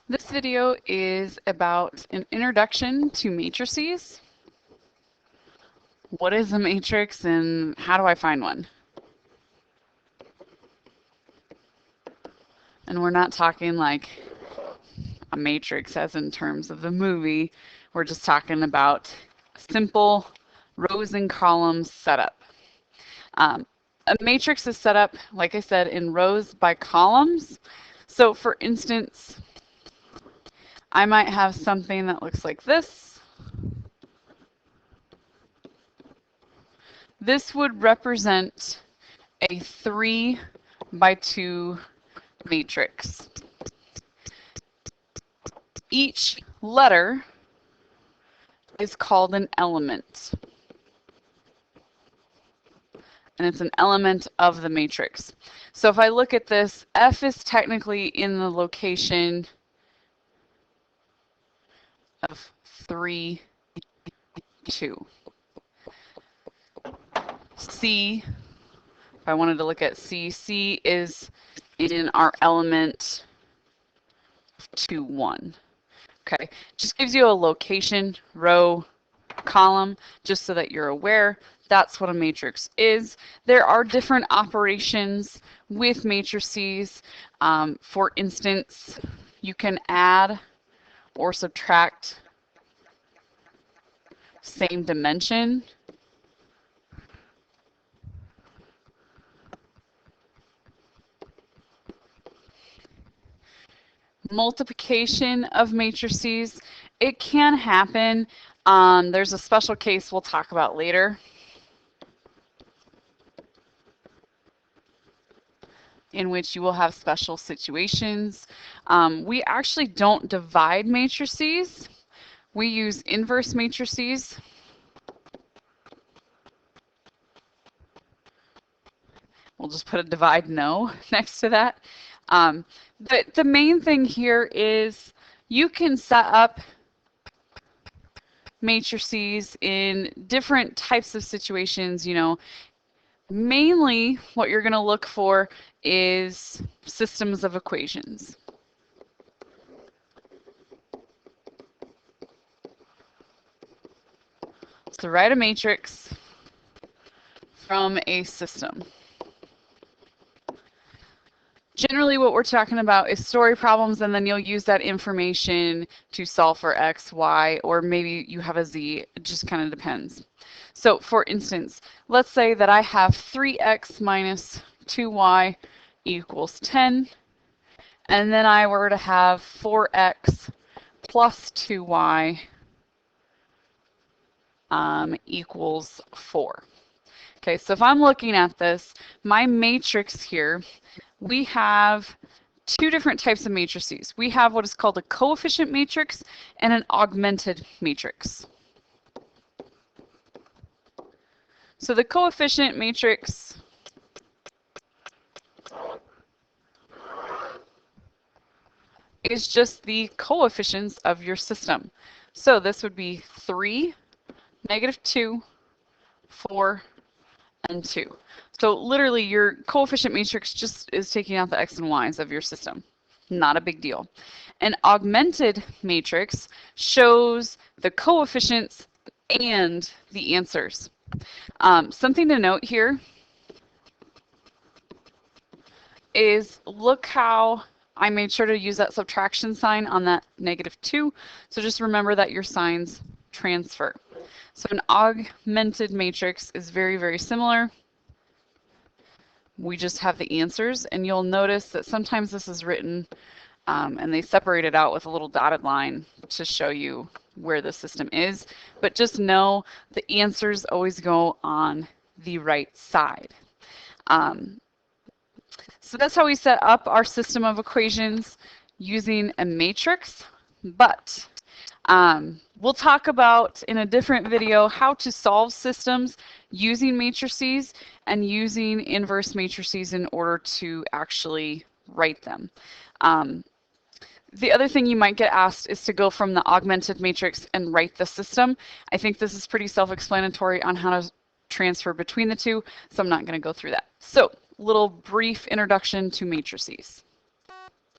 This video is about an introduction to matrices. What is a matrix and how do I find one? And we're not talking like a matrix as in terms of the movie. We're just talking about simple rows and columns setup. A matrix is set up, like I said, in rows by columns. So for instance, I might have something that looks like this. This would represent a 3 by 2 matrix. Each letter is called an element. And it's an element of the matrix. So if I look at this, F is technically in the location of 3, 2. C, if I wanted to look at C, C is in our element 2, 1. Okay, just gives you a location, row, column, just so that you're aware. That's what a matrix is. There are different operations with matrices. For instance, you can add or subtract same dimension. Multiplication of matrices, it can happen. There's a special case we'll talk about later in which you will have special situations. We actually don't divide matrices. We use inverse matrices. We'll just put a divide no next to that. But the main thing here is you can set up matrices in different types of situations. You know, mainly what you're going to look for is systems of equations. So write a matrix from a system. Generally what we're talking about is story problems, and then you'll use that information to solve for x, y, or maybe you have a z. It just kind of depends. So for instance, let's say that I have 3x minus 2y equals 10, and then I were to have 4x plus 2y equals 4. Okay, so if I'm looking at this, my matrix here, we have two different types of matrices. We have what is called a coefficient matrix and an augmented matrix. So the coefficient matrix is just the coefficients of your system. So this would be 3, -2, 4, and 2. So literally your coefficient matrix just is taking out the x and y's of your system. Not a big deal. An augmented matrix shows the coefficients and the answers. Something to note here is look how I made sure to use that subtraction sign on that -2. So just remember that your signs transfer. So an augmented matrix is very, very similar. We just have the answers, and you'll notice that sometimes this is written and they separate it out with a little dotted line to show you where the system is. But just know the answers always go on the right side. So that's how we set up our system of equations using a matrix. But we'll talk about in a different video how to solve systems using matrices and using inverse matrices in order to actually write them. The other thing you might get asked is to go from the augmented matrix and write the system. I think this is pretty self-explanatory on how to transfer between the two, so I'm not going to go through that. So, little brief introduction to matrices.